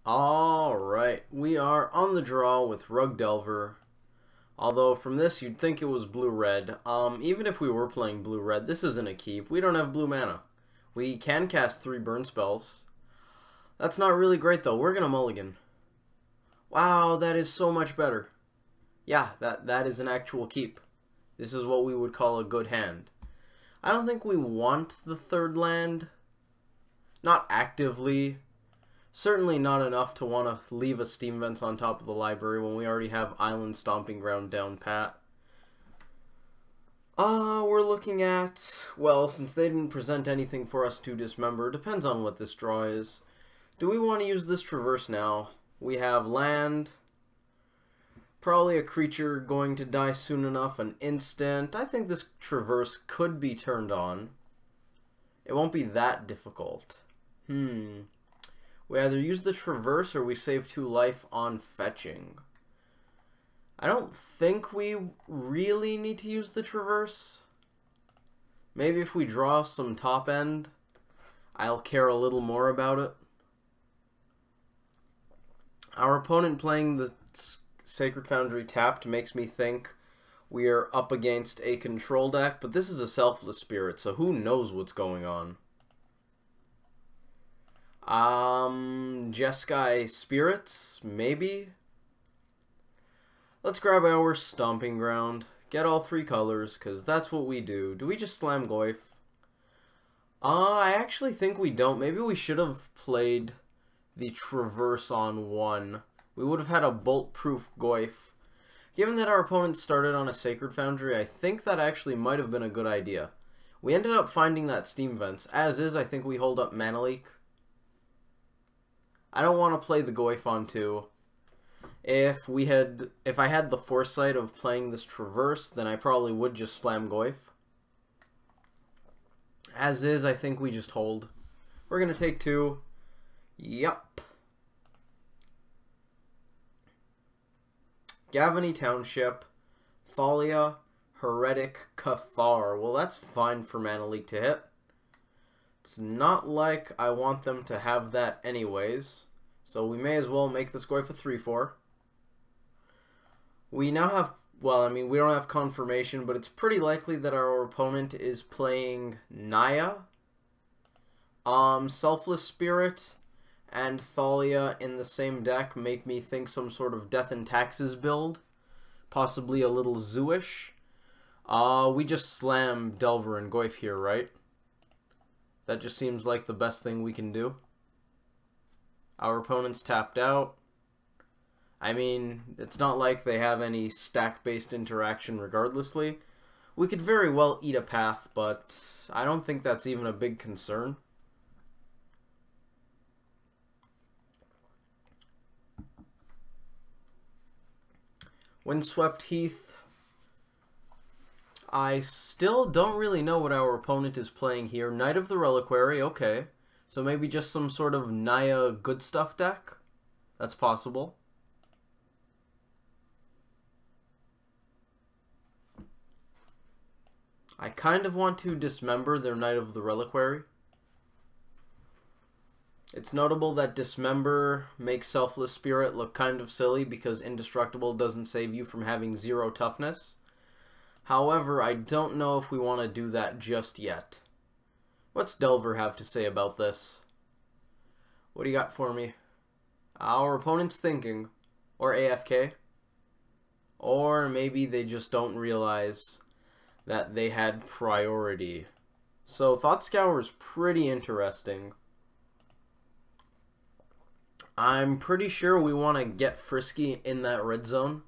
Alright, we are on the draw with Rug Delver. Although from this you'd think it was blue-red. Even if we were playing blue-red, this isn't a keep. We don't have blue mana. We can cast 3 burn spells. That's not really great though. We're gonna mulligan. Wow, that is so much better. Yeah, that is an actual keep. This is what we would call a good hand. I don't think we want the third land. Not actively. Certainly not enough to want to leave a Steam Vents on top of the library when we already have Island Stomping Ground down pat. We're looking at, well, since they didn't present anything for us to dismember, depends on what this draw is. Do we want to use this Traverse now? We have land, probably a creature going to die soon enough, an instant. I think this Traverse could be turned on. It won't be that difficult. We either use the Traverse or we save 2 life on fetching. I don't think we really need to use the Traverse. Maybe if we draw some top end, I'll care a little more about it. Our opponent playing the Sacred Foundry tapped makes me think we are up against a control deck, but this is a Selfless Spirit, so who knows what's going on. Jeskai Spirits, maybe? Let's grab our Stomping Ground, get all 3 colors, because that's what we do. Do we just slam Goyf? I actually think we don't. Maybe we should have played the Traverse on 1. We would have had a bolt-proof Goyf. Given that our opponent started on a Sacred Foundry, I think that actually might have been a good idea. We ended up finding that Steam Vents. As is, I think we hold up Mana Leak. I don't want to play the Goyf on 2. If I had the foresight of playing this Traverse, then I probably would just slam Goyf. As is, I think we just hold. We're going to take 2. Yup. Gavany Township, Thalia, Heretic, Cathar. Well, that's fine for Mana Leak to hit. It's not like I want them to have that anyways, so we may as well make this Goyf a 3/4. We now have, well, I mean, we don't have confirmation, but it's pretty likely that our opponent is playing Naya, Selfless Spirit, and Thalia in the same deck make me think some sort of Death and Taxes build, possibly a little Zoo-ish. We just slam Delver and Goyf here, right? That just seems like the best thing we can do. Our opponent's tapped out. I mean, it's not like they have any stack-based interaction regardlessly. We could very well eat a path, but I don't think that's even a big concern. Windswept Heath. I still don't really know what our opponent is playing here. Knight of the Reliquary, okay. So maybe just some sort of Naya good stuff deck? That's possible. I kind of want to dismember their Knight of the Reliquary. It's notable that Dismember makes Selfless Spirit look kind of silly because Indestructible doesn't save you from having 0 toughness. However, I don't know if we want to do that just yet. What's Delver have to say about this? What do you got for me? Our opponent's thinking. Or AFK. Or maybe they just don't realize that they had priority. So Thought Scour is pretty interesting. I'm pretty sure we want to get frisky in that red zone.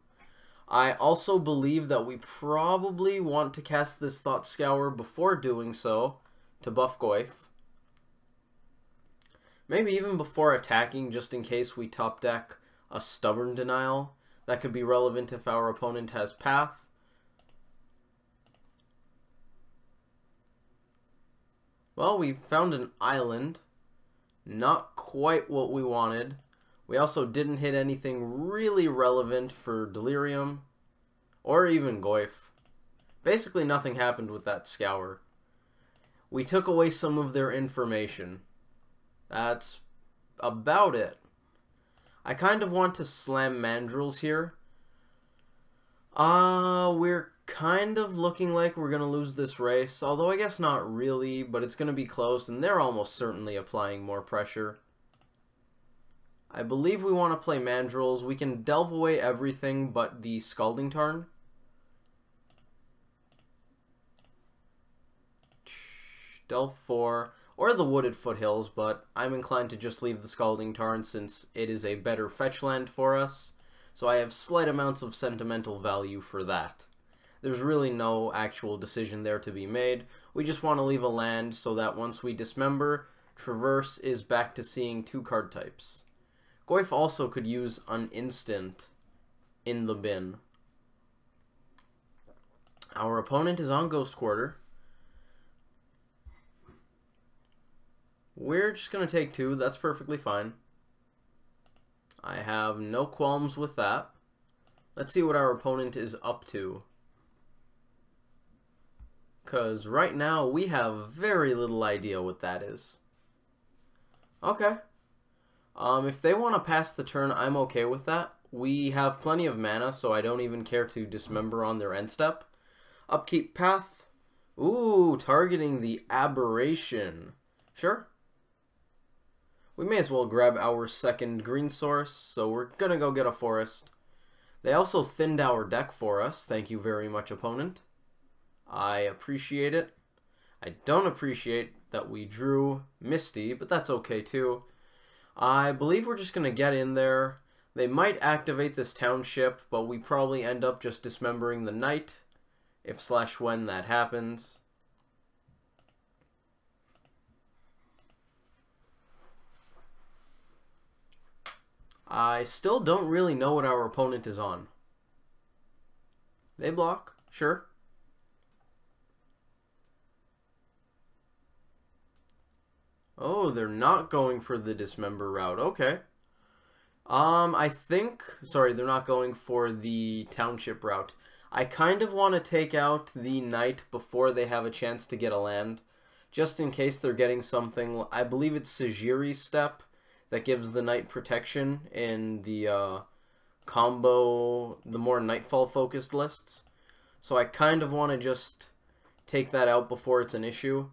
I also believe that we probably want to cast this Thought Scour before doing so to buff Goyf. Maybe even before attacking, just in case we top deck a Stubborn Denial. That could be relevant if our opponent has Path. Well, we found an island. Not quite what we wanted. We also didn't hit anything really relevant for Delirium or even Goyf. Basically nothing happened with that Scour. We took away some of their information. That's about it. I kind of want to slam mandrills here. We're kind of looking like we're going to lose this race, although I guess not really, but it's going to be close, and they're almost certainly applying more pressure. I believe we want to play mandrills. We can delve away everything but the Scalding Tarn. Delve 4, or the Wooded Foothills, but I'm inclined to just leave the Scalding Tarn since it is a better fetch land for us, so I have slight amounts of sentimental value for that. There's really no actual decision there to be made. We just want to leave a land so that once we dismember, Traverse is back to seeing 2 card types. Goyf also could use an instant in the bin. Our opponent is on Ghost Quarter. We're just going to take 2. That's perfectly fine. I have no qualms with that. Let's see what our opponent is up to. Because right now we have very little idea what that is. Okay. If they want to pass the turn, I'm okay with that. We have plenty of mana, so I don't even care to dismember on their end step. Upkeep Path. Ooh, targeting the Aberration. Sure. We may as well grab our second green source, so we're gonna go get a forest. They also thinned our deck for us. Thank you very much, opponent. I appreciate it. I don't appreciate that we drew Misty, but that's okay too. I believe we're just gonna get in there. They might activate this township, but we probably end up just dismembering the knight, if/when that happens. I still don't really know what our opponent is on. They block, sure. Oh, they're not going for the dismember route. Okay. I think... Sorry, they're not going for the township route. I kind of want to take out the knight before they have a chance to get a land. Just in case they're getting something... I believe it's Sajiri's step that gives the knight protection in the combo... the more Knightfall focused lists. So I kind of want to just take that out before it's an issue.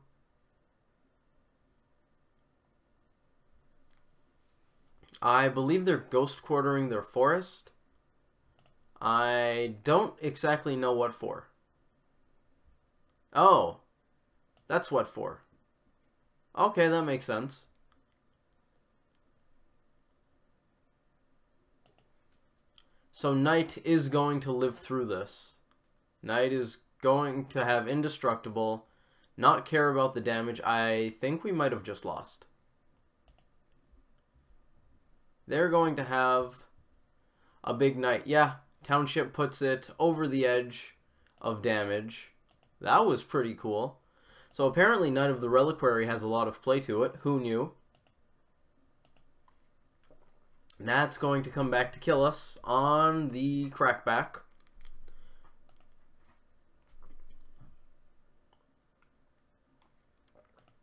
I believe they're ghost quartering their forest. I don't exactly know what for. Oh, that's what for. Okay, that makes sense. So Knight is going to live through this. Knight is going to have indestructible, not care about the damage. I think we might have just lost. They're going to have a big knight. Yeah, township puts it over the edge of damage. That was pretty cool. So apparently Knight of the Reliquary has a lot of play to it. Who knew? That's going to come back to kill us on the crackback.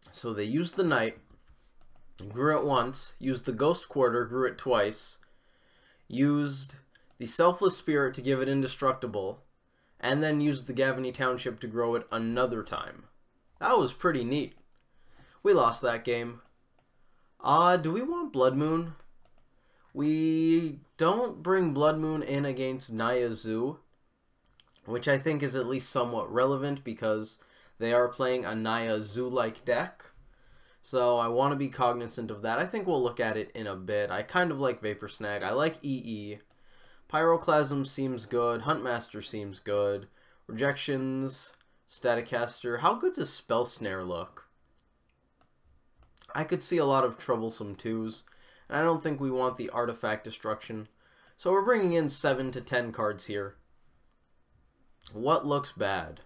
So they used the knight. Grew it once, used the Ghost Quarter, grew it twice, used the Selfless Spirit to give it indestructible, and then used the Gavany Township to grow it another time. That was pretty neat. We lost that game. Do we want Blood Moon? We don't bring Blood Moon in against Naya Zoo, which I think is at least somewhat relevant because they are playing a Naya Zoo-like deck. So I want to be cognizant of that. I think we'll look at it in a bit. I kind of like Vapor Snag. I like EE. Pyroclasm seems good. Huntmaster seems good. Rejections. Staticaster. How good does Spell Snare look? I could see a lot of troublesome 2s. And I don't think we want the Artifact Destruction. So we're bringing in 7 to 10 cards here. What looks bad?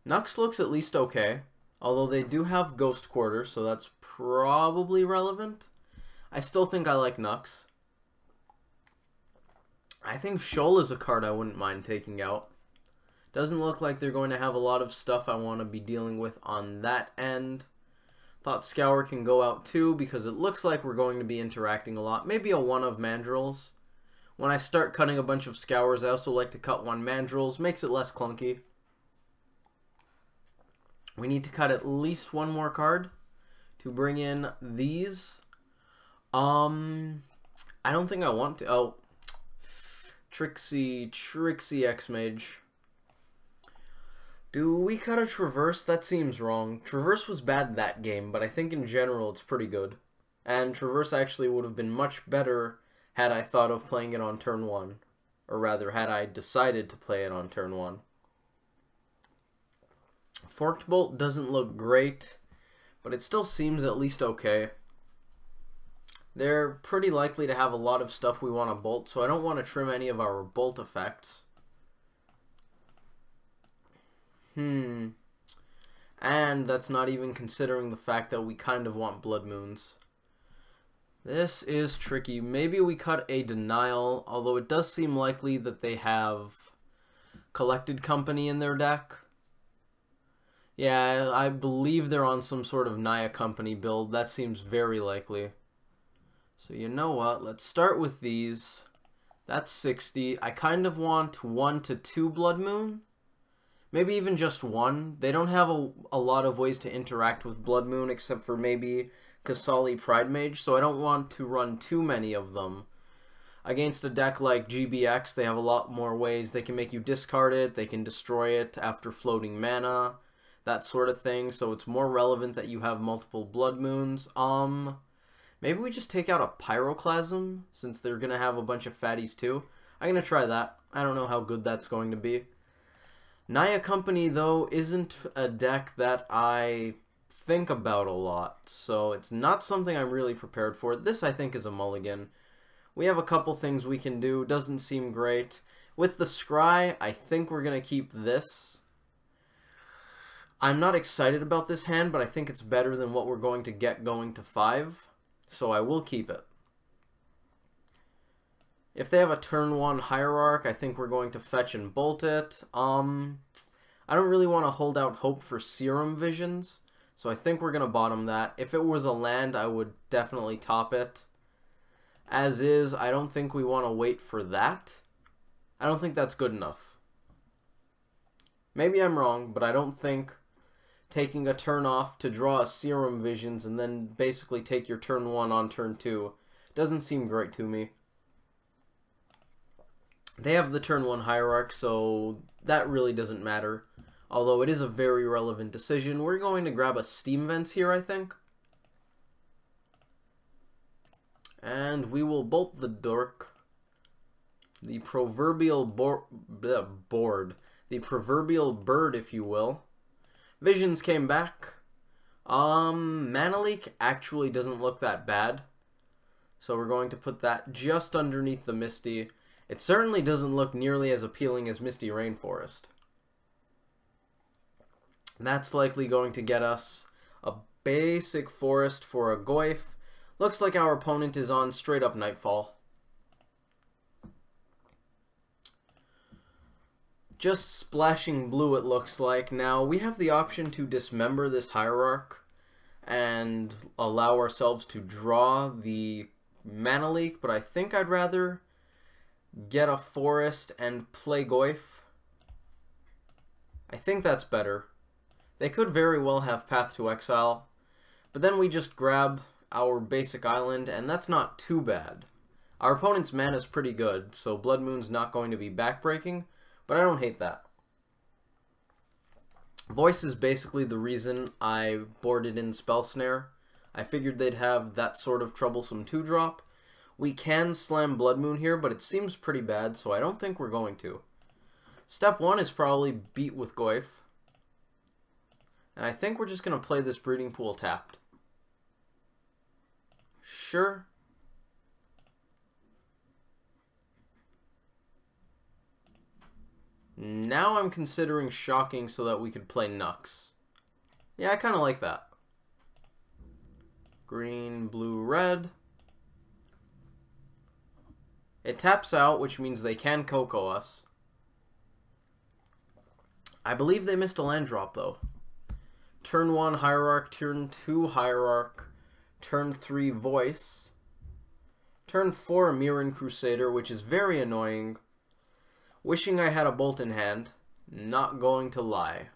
Nux looks at least okay. Although they do have Ghost Quarter, so that's probably relevant. I still think I like Nux. I think Shoal is a card I wouldn't mind taking out. Doesn't look like they're going to have a lot of stuff I want to be dealing with on that end. Thought Scour can go out too because it looks like we're going to be interacting a lot. Maybe a 1 of Mandrills. When I start cutting a bunch of Scours, I also like to cut 1 Mandrills. Makes it less clunky. We need to cut at least 1 more card to bring in these. I don't think I want to. Oh, Trixie Xmage. Do we cut a Traverse? That seems wrong. Traverse was bad that game, but I think in general it's pretty good. And Traverse actually would have been much better had I thought of playing it on turn 1. Or rather, had I decided to play it on turn 1. Forked Bolt doesn't look great, but it still seems at least okay. They're pretty likely to have a lot of stuff we want to bolt, so I don't want to trim any of our bolt effects. And that's not even considering the fact that we kind of want Blood Moons. This is tricky. Maybe we cut a Denial, although it does seem likely that they have Collected Company in their deck. Yeah, I believe they're on some sort of Naya Company build. That seems very likely. So you know what? Let's start with these. That's 60. I kind of want 1 to 2 Blood Moon. Maybe even just 1. They don't have a lot of ways to interact with Blood Moon except for maybe Kasali Pride Mage, so I don't want to run too many of them. Against a deck like GBX, they have a lot more ways. They can make you discard it, they can destroy it after floating mana, that sort of thing, so it's more relevant that you have multiple Blood Moons. Maybe we just take out a Pyroclasm, since they're going to have a bunch of fatties too. I'm going to try that. I don't know how good that's going to be. Naya Company, though, isn't a deck that I think about a lot, so it's not something I'm really prepared for. This, I think, is a mulligan. We have a couple things we can do. Doesn't seem great. With the Scry, I think we're going to keep this. I'm not excited about this hand, but I think it's better than what we're going to get going to 5. So I will keep it. If they have a turn 1 Hierarch, I think we're going to fetch and bolt it. I don't really want to hold out hope for Serum Visions, so I think we're going to bottom that. If it was a land, I would definitely top it. As is, I don't think we want to wait for that. I don't think that's good enough. Maybe I'm wrong, but I don't think taking a turn off to draw a Serum Visions and then basically take your turn 1 on turn 2 doesn't seem great to me. They have the turn 1 Hierarch, so that really doesn't matter. Although it is a very relevant decision. We're going to grab a Steam Vents here, I think. And we will bolt the Dork. The proverbial board. The proverbial bird, if you will. Visions came back. Mana Leak actually doesn't look that bad. So we're going to put that just underneath the Misty. It certainly doesn't look nearly as appealing as Misty Rainforest. That's likely going to get us a basic forest for a Goyf. Looks like our opponent is on straight up Knightfall. Just splashing blue, it looks like. Now, we have the option to dismember this Hierarch and allow ourselves to draw the Mana Leak, but I think I'd rather get a forest and play Goyf. I think that's better. They could very well have Path to Exile, but then we just grab our basic island, and that's not too bad. Our opponent's mana is pretty good, so Blood Moon's not going to be backbreaking, but I don't hate that. Voice is basically the reason I boarded in Spell Snare. I figured they'd have that sort of troublesome 2-drop. We can slam Blood Moon here, but it seems pretty bad, so I don't think we're going to. Step 1 is probably beat with Goyf. And I think we're just going to play this Breeding Pool tapped. Sure. Now I'm considering shocking so that we could play Nux. Yeah, I kind of like that. Green, blue, red. It taps out, which means they can Coco us. I believe they missed a land drop, though. Turn 1 Hierarch, turn 2 Hierarch, turn 3 Voice, turn 4 Mirren Crusader, which is very annoying. Wishing I had a Bolt in hand, not going to lie.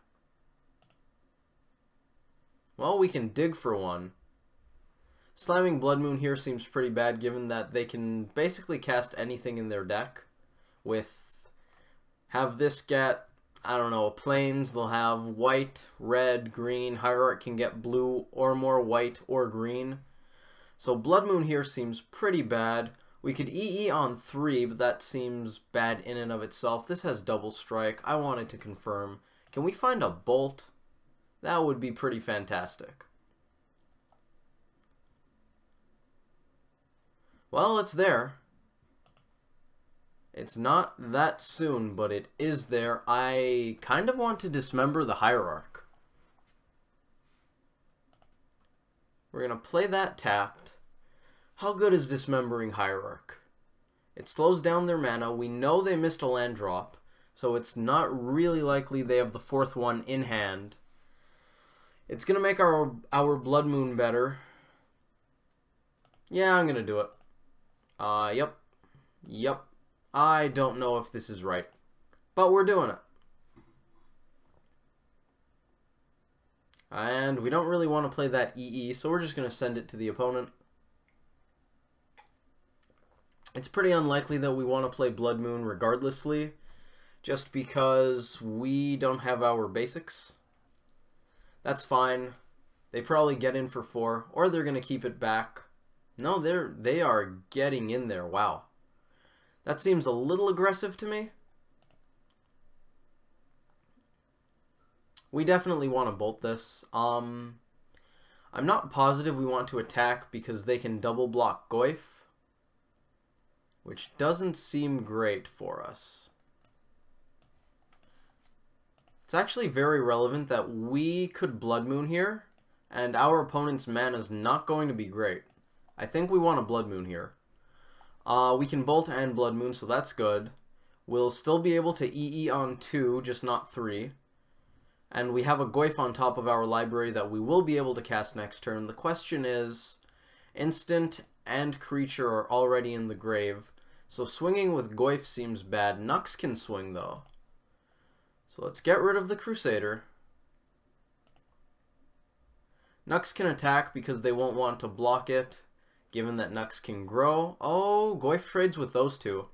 Well, we can dig for one. Slamming Blood Moon here seems pretty bad given that they can basically cast anything in their deck. Have this get, I don't know, plains, they'll have white, red, green, Hierarch can get blue or more white or green. So Blood Moon here seems pretty bad. We could EE on 3, but that seems bad in and of itself. This has double strike. I wanted to confirm. Can we find a Bolt? That would be pretty fantastic. Well, it's there. It's not that soon, but it is there. I kind of want to dismember the Hierarch. We're going to play that tapped. How good is dismembering Hierarch? It slows down their mana. We know they missed a land drop, so it's not really likely they have the 4th one in hand. It's going to make our Blood Moon better. Yeah, I'm going to do it. Yep. I don't know if this is right, but we're doing it. And we don't really want to play that EE, so we're just going to send it to the opponent. It's pretty unlikely that we want to play Blood Moon regardlessly, just because we don't have our basics. That's fine. They probably get in for 4, or they're going to keep it back. No, they are getting in there. Wow. That seems a little aggressive to me. We definitely want to bolt this. I'm not positive we want to attack because they can double block Goyf, which doesn't seem great for us. It's actually very relevant that we could Blood Moon here, and our opponent's mana is not going to be great. I think we want a Blood Moon here. We can Bolt and Blood Moon, so that's good. We'll still be able to EE on 2, just not 3. And we have a Goyf on top of our library that we will be able to cast next turn. The question is, instant and creature are already in the grave, so swinging with Goyf seems bad. Nux can swing, though. So let's get rid of the Crusader. Nux can attack because they won't want to block it, given that Nux can grow. Oh, Goyf trades with those two.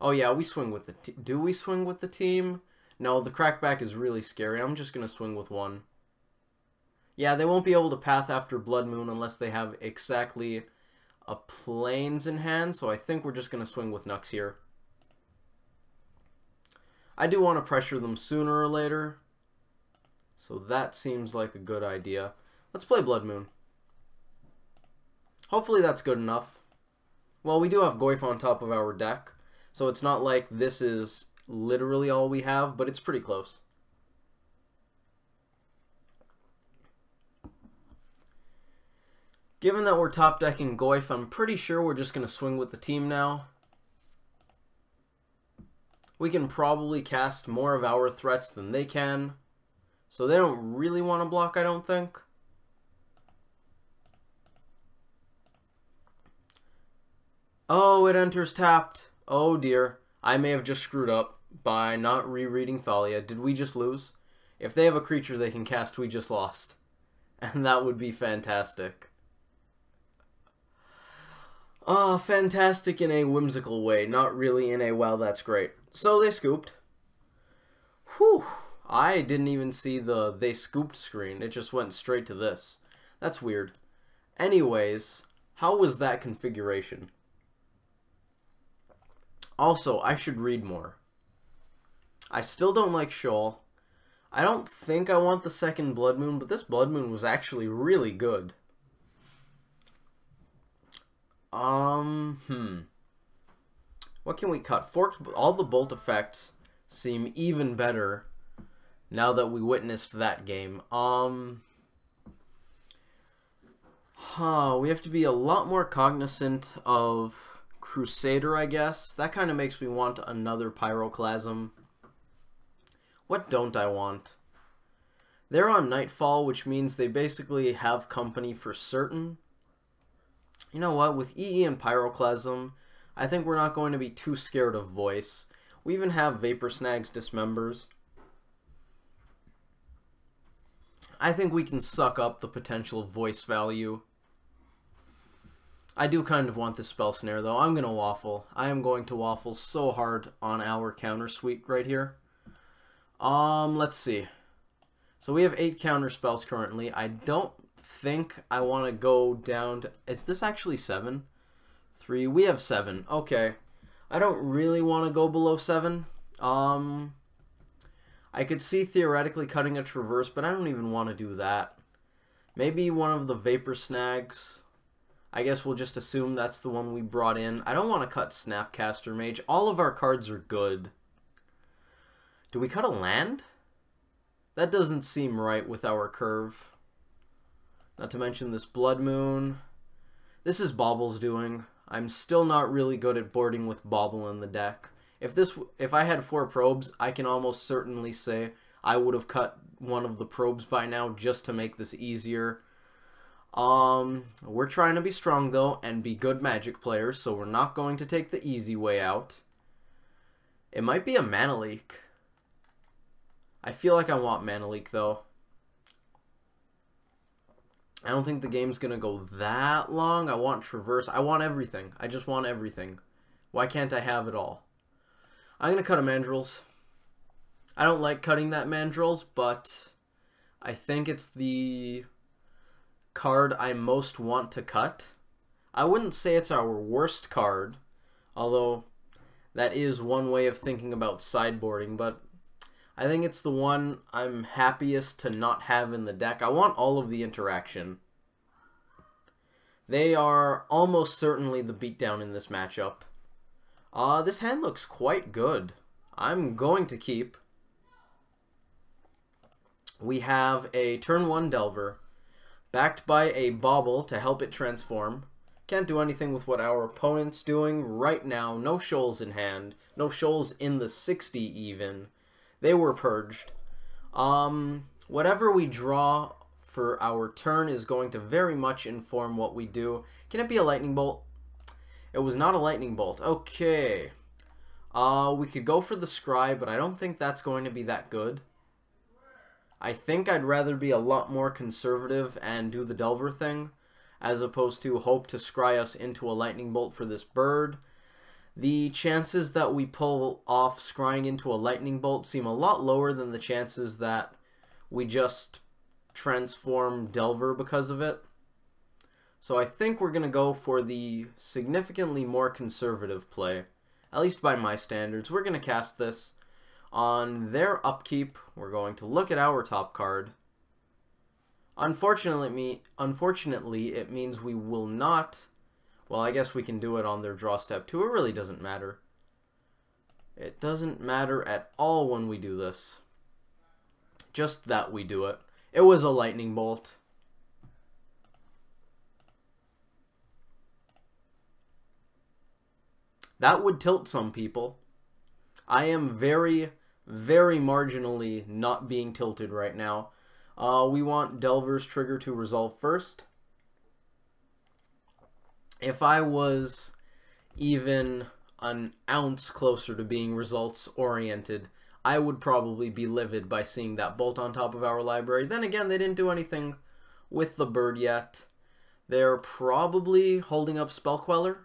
Oh yeah, we swing with the do we swing with the team? No, the crackback is really scary. I'm just going to swing with one. Yeah, they won't be able to path after Blood Moon unless they have exactly a plains in hand, so I think we're just going to swing with Nux here. I do want to pressure them sooner or later, so that seems like a good idea. Let's play Blood Moon. Hopefully that's good enough. Well, we do have Goyf on top of our deck, so it's not like this is literally all we have, but it's pretty close. Given that we're top decking Goyf, I'm pretty sure we're just going to swing with the team now. We can probably cast more of our threats than they can, so they don't really want to block, I don't think. Oh, it enters tapped. Oh dear. I may have just screwed up by not rereading Thalia. Did we just lose? If they have a creature they can cast, we just lost. And that would be fantastic. Fantastic in a whimsical way, not really in a wow, that's great. So they scooped. Whew. I didn't even see the they scooped screen. It just went straight to this. That's weird. Anyways, how was that configuration? Also, I should read more. I still don't like Shoal. I don't think I want the second Blood Moon, but this Blood Moon was actually really good. What can we cut? All the Bolt effects seem even better now that we witnessed that game. We have to be a lot more cognizant of Crusader, I guess. That kind of makes me want another Pyroclasm. What don't I want? They're on Knightfall, which means they basically have company for certain. You know what? With EE and Pyroclasm, I think we're not going to be too scared of Voice. We even have Vapor Snag's Dismembers. I think we can suck up the potential Voice value. I do kind of want this Spell Snare, though. I'm going to waffle. I am going to waffle so hard on our counter suite right here. Let's see. So we have 8 counter spells currently. I don't think I want to go down to... Is this actually 7? 3. We have 7. Okay. I don't really want to go below 7. I could see theoretically cutting a Traverse, but I don't even want to do that. Maybe one of the Vapor Snags. I guess we'll just assume that's the one we brought in. I don't want to cut Snapcaster Mage. All of our cards are good. Do we cut a land? That doesn't seem right with our curve. Not to mention this Blood Moon. This is Bobble's doing. I'm still not really good at boarding with Bobble in the deck. If I had 4 probes, I can almost certainly say I would have cut one of the probes by now just to make this easier. We're trying to be strong though and be good Magic players, so we're not going to take the easy way out. It might be a Mana Leak. I feel like I want Mana Leak though. I don't think the game's gonna go that long. I want Traverse. I want everything. I just want everything. Why can't I have it all? I'm gonna cut a Mandrills. I don't like cutting that Mandrills, but I think it's the card I most want to cut. I wouldn't say it's our worst card, although that is one way of thinking about sideboarding, but I think it's the one I'm happiest to not have in the deck. I want all of the interaction. They are almost certainly the beatdown in this matchup. This hand looks quite good. I'm going to keep. We have a turn 1 Delver, backed by a Bobble to help it transform. Can't do anything with what our opponent's doing right now. No Shoals in hand. No Shoals in the 60 even. They were purged. Whatever we draw for our turn is going to very much inform what we do. Can it be a Lightning Bolt? It was not a Lightning Bolt. Okay. We could go for the Scry, but I don't think that's going to be that good. I think I'd rather be a lot more conservative and do the Delver thing, as opposed to hope to scry us into a Lightning Bolt for this bird. The chances that we pull off scrying into a Lightning Bolt seem a lot lower than the chances that we just transform Delver because of it. So I think we're going to go for the significantly more conservative play, at least by my standards. We're going to cast this. On their upkeep, we're going to look at our top card. Unfortunately, it means we will not... Well, I guess we can do it on their draw step too. It really doesn't matter. It doesn't matter at all when we do this. Just that we do it. It was a Lightning Bolt. That would tilt some people. I am very, very marginally not being tilted right now. We want Delver's trigger to resolve first. If I was even an ounce closer to being results-oriented, I would probably be livid by seeing that bolt on top of our library. Then again, they didn't do anything with the bird yet. They're probably holding up Spell Queller.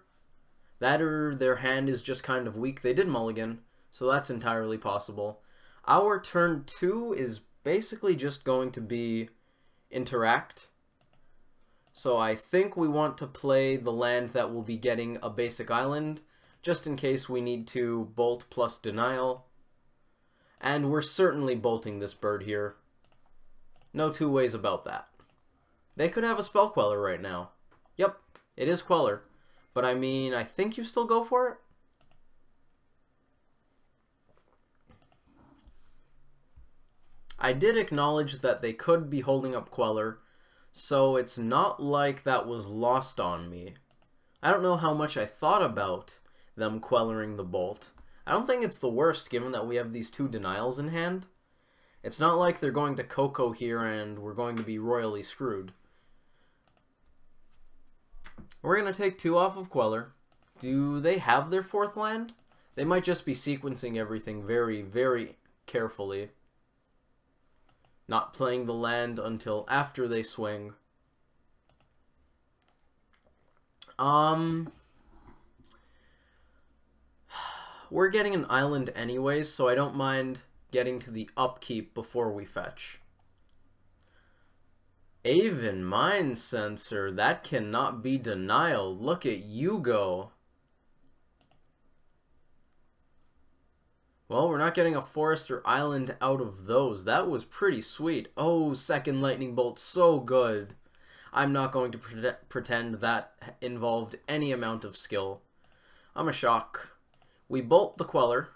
That or their hand is just kind of weak. They did mulligan, so that's entirely possible. Our turn 2 is basically just going to be interact. So I think we want to play the land that will be getting a basic island, just in case we need to bolt plus denial. And we're certainly bolting this bird here. No two ways about that. They could have a Spell Queller right now. Yep, it is Queller. But I mean, I think you still go for it? I did acknowledge that they could be holding up Queller, so it's not like that was lost on me. I don't know how much I thought about them Quellering the bolt. I don't think it's the worst, given that we have these 2 denials in hand. It's not like they're going to Coco here and we're going to be royally screwed. We're going to take 2 off of Queller. Do they have their 4th land? They might just be sequencing everything very, very carefully. Not playing the land until after they swing. We're getting an island anyways, so I don't mind getting to the upkeep before we fetch. Aven Mind Sensor, that cannot be denial. Look at you go. Well, we're not getting a forest or island out of those. That was pretty sweet. Oh, second lightning bolt, so good. I'm not going to pretend that involved any amount of skill. I'm a shock. We bolt the Queller.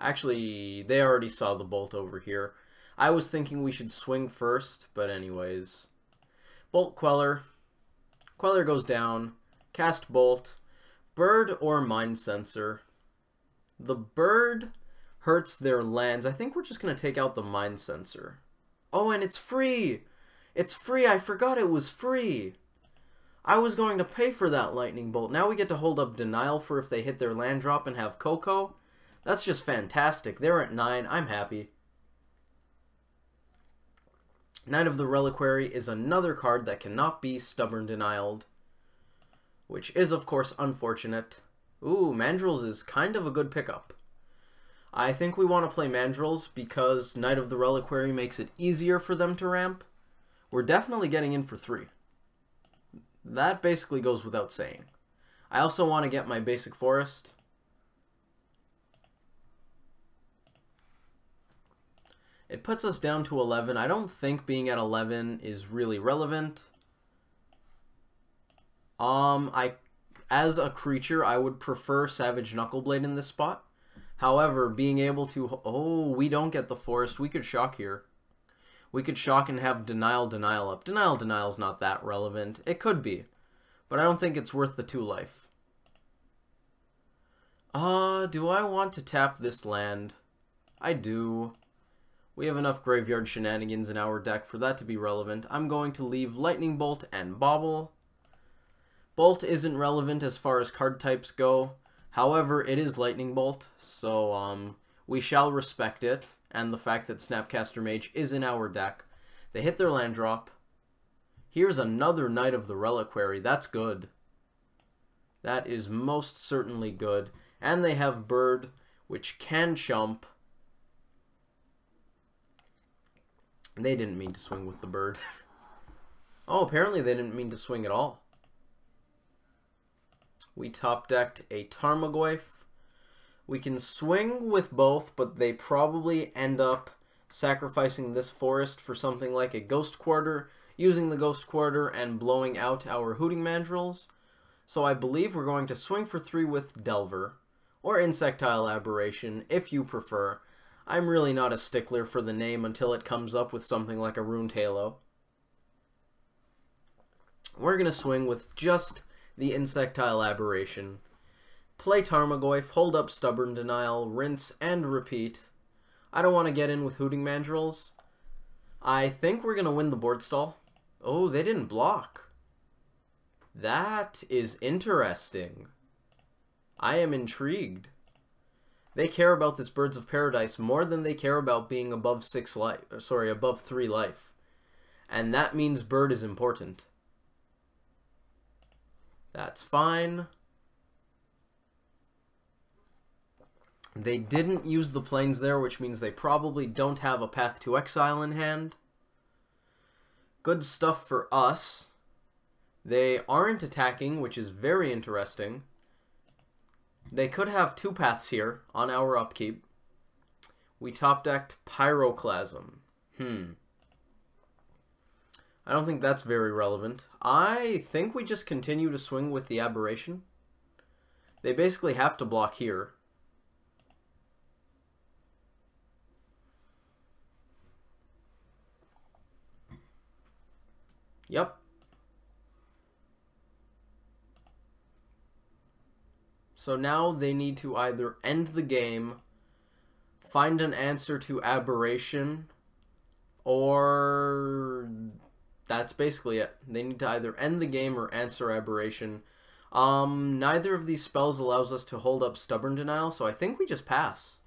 Actually, they already saw the bolt over here. I was thinking we should swing first, but anyways. Bolt Queller. Queller goes down. Cast Bolt. Bird or Mind Sensor. The bird hurts their lands. I think we're just going to take out the Mind Sensor. Oh, and it's free! It's free! I forgot it was free! I was going to pay for that lightning bolt. Now we get to hold up denial for if they hit their land drop and have Coco. That's just fantastic. They're at 9. I'm happy. Knight of the Reliquary is another card that cannot be stubborn denialed, which is, of course, unfortunate. Ooh, Mandrills is kind of a good pickup. I think we want to play Mandrills because Knight of the Reliquary makes it easier for them to ramp. We're definitely getting in for 3. That basically goes without saying. I also want to get my basic forest. It puts us down to 11. I don't think being at 11 is really relevant. As a creature, I would prefer Savage Knuckleblade in this spot. However, being able to... Oh, we don't get the forest. We could shock here. We could shock and have denial up. Denial's not that relevant. It could be. But I don't think it's worth the 2 life. Do I want to tap this land? I do. We have enough graveyard shenanigans in our deck for that to be relevant. I'm going to leave Lightning Bolt and Bobble. Bolt isn't relevant as far as card types go. However, it is Lightning Bolt, so we shall respect it. And the fact that Snapcaster Mage is in our deck. They hit their land drop. Here's another Knight of the Reliquary. That's good. That is most certainly good. And they have Bird, which can chump. They didn't mean to swing with the bird. Oh, apparently they didn't mean to swing at all. We top-decked a Tarmogoyf. We can swing with both, but they probably end up sacrificing this forest for something like a Ghost Quarter, using the Ghost Quarter and blowing out our Hooting Mandrills. So I believe we're going to swing for 3 with Delver, or Insectile Aberration, if you prefer. I'm really not a stickler for the name until it comes up with something like a Ruined Halo. We're going to swing with just the Insectile Aberration. Play Tarmogoyf, hold up Stubborn Denial, rinse and repeat. I don't want to get in with Hooting Mandrills. I think we're going to win the board stall. Oh, they didn't block. That is interesting. I am intrigued. They care about this Birds of Paradise more than they care about being above 3 life. And that means Bird is important. That's fine. They didn't use the plains there, which means they probably don't have a Path to Exile in hand. Good stuff for us. They aren't attacking, which is very interesting. They could have 2 paths here on our upkeep. We top-decked Pyroclasm. I don't think that's very relevant. I think we just continue to swing with the Aberration. They basically have to block here. Yep. So now they need to either end the game, find an answer to aberration, or that's basically it. They need to either end the game or answer aberration. Neither of these spells allows us to hold up Stubborn Denial, so I think we just pass.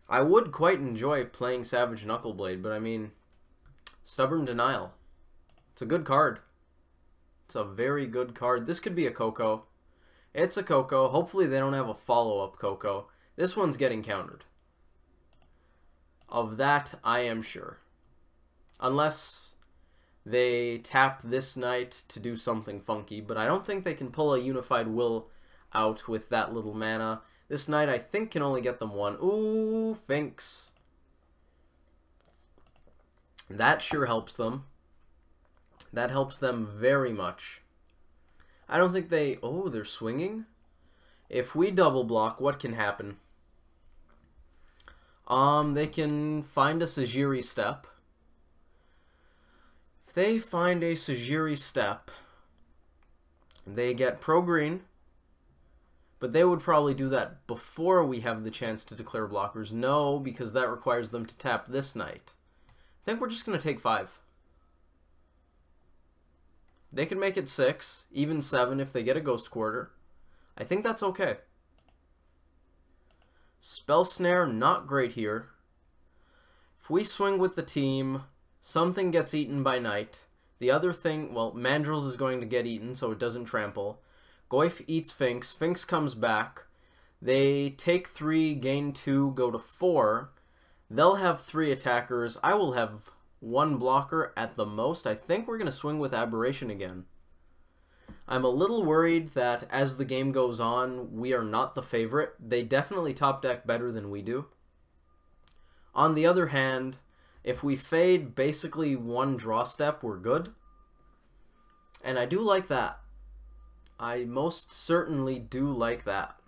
I would quite enjoy playing Savage Knuckleblade, but I mean, Stubborn Denial. It's a good card. It's a very good card. This could be a Coco. It's a Coco. Hopefully they don't have a follow-up Coco. This one's getting countered. Of that, I am sure. Unless they tap this Knight to do something funky, but I don't think they can pull a Unified Will out with that little mana. This Knight, I think, can only get them one. Ooh, Finks. That sure helps them. That helps them very much. I don't think they... Oh, they're swinging? If we double block, what can happen? They can find a Sajiri Step. If they find a Sajiri Step, they get pro-green, but they would probably do that before we have the chance to declare blockers. No, because that requires them to tap this Knight. I think we're just going to take 5. They can make it 6, even 7 if they get a Ghost Quarter. I think that's okay. Spell Snare, not great here. If we swing with the team, something gets eaten by Knight. The other thing, well, Mandrills is going to get eaten so it doesn't trample. Goyf eats Finks. Finks comes back. They take 3, gain 2, go to 4. They'll have 3 attackers. I will have 1 blocker at the most. I think we're going to swing with Aberration again. I'm a little worried that as the game goes on, we are not the favorite. They definitely top deck better than we do. On the other hand, if we fade basically 1 draw step, we're good. And I do like that. I most certainly do like that.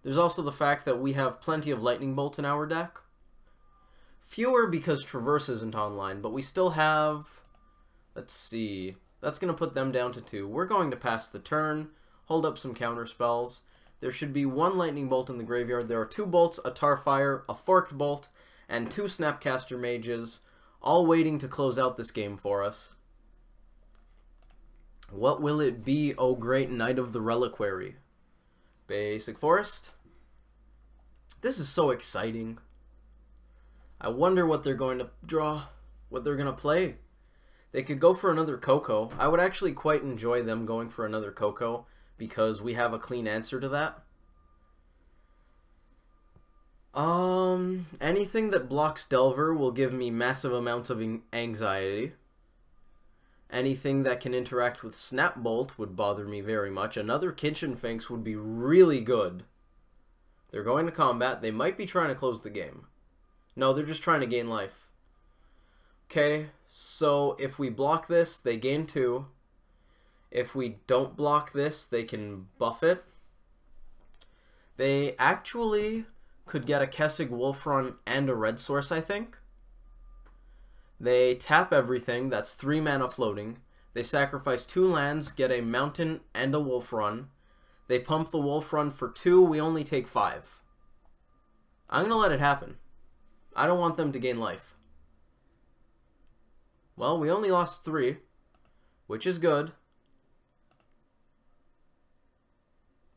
There's also the fact that we have plenty of Lightning Bolts in our deck. Fewer because Traverse isn't online, but we still have... Let's see. That's going to put them down to 2. We're going to pass the turn, hold up some counter spells. There should be 1 Lightning Bolt in the graveyard. There are 2 bolts, a Tarfire, a Forked Bolt, and 2 Snapcaster Mages, all waiting to close out this game for us. What will it be, O great Knight of the Reliquary? Basic Forest. This is so exciting. I wonder what they're going to draw, what they're going to play. They could go for another Coco. I would actually quite enjoy them going for another Coco because we have a clean answer to that. Anything that blocks Delver will give me massive amounts of anxiety. Anything that can interact with Snap Bolt would bother me very much. Another Kitchen Finks would be really good. They're going to combat. They might be trying to close the game. No, they're just trying to gain life. Okay, so if we block this, they gain 2. If we don't block this, they can buff it. They actually could get a Kessig Wolfrun and a red source, I think. They tap everything, that's 3 mana floating. They sacrifice 2 lands, get a mountain and a Wolfrun. They pump the Wolfrun for 2, we only take 5. I'm going to let it happen. I don't want them to gain life. Well, we only lost 3, which is good.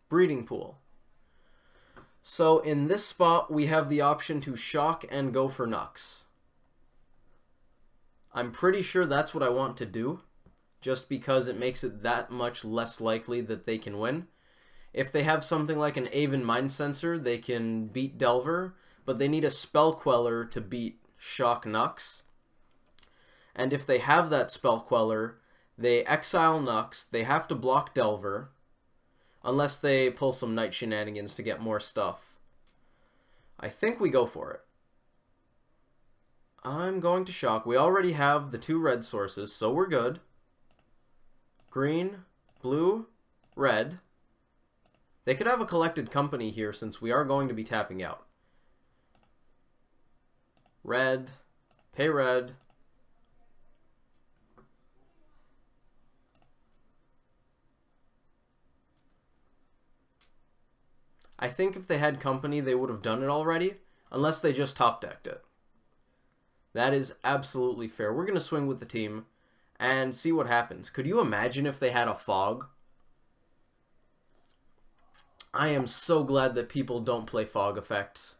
Breeding Pool. So in this spot, we have the option to shock and go for Nux. I'm pretty sure that's what I want to do, just because it makes it that much less likely that they can win. If they have something like an Aven Mind Sensor, they can beat Delver, but they need a Spell Queller to beat Shock Nux. And if they have that Spell Queller, they exile Nux, they have to block Delver, unless they pull some Night Shenanigans to get more stuff. I think we go for it. I'm going to shock. We already have the 2 red sources, so we're good. Green, blue, red. They could have a Collected Company here since we are going to be tapping out. Red, pay red. I think if they had company, they would have done it already, unless they just top-decked it. That is absolutely fair. We're going to swing with the team and see what happens. Could you imagine if they had a fog? I am so glad that people don't play fog effects.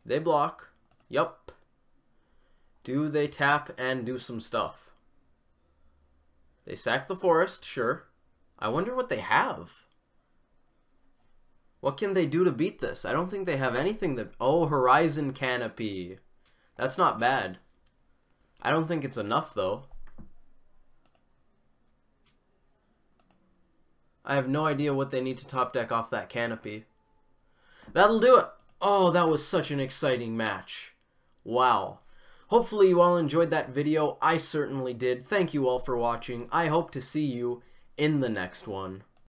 They block. Yup. Do they tap and do some stuff? They sack the forest, sure. I wonder what they have. What can they do to beat this? I don't think they have anything that... Oh, Horizon Canopy. That's not bad. I don't think it's enough, though. I have no idea what they need to top deck off that canopy. That'll do it. Oh, that was such an exciting match. Wow. Hopefully you all enjoyed that video. I certainly did. Thank you all for watching. I hope to see you in the next one.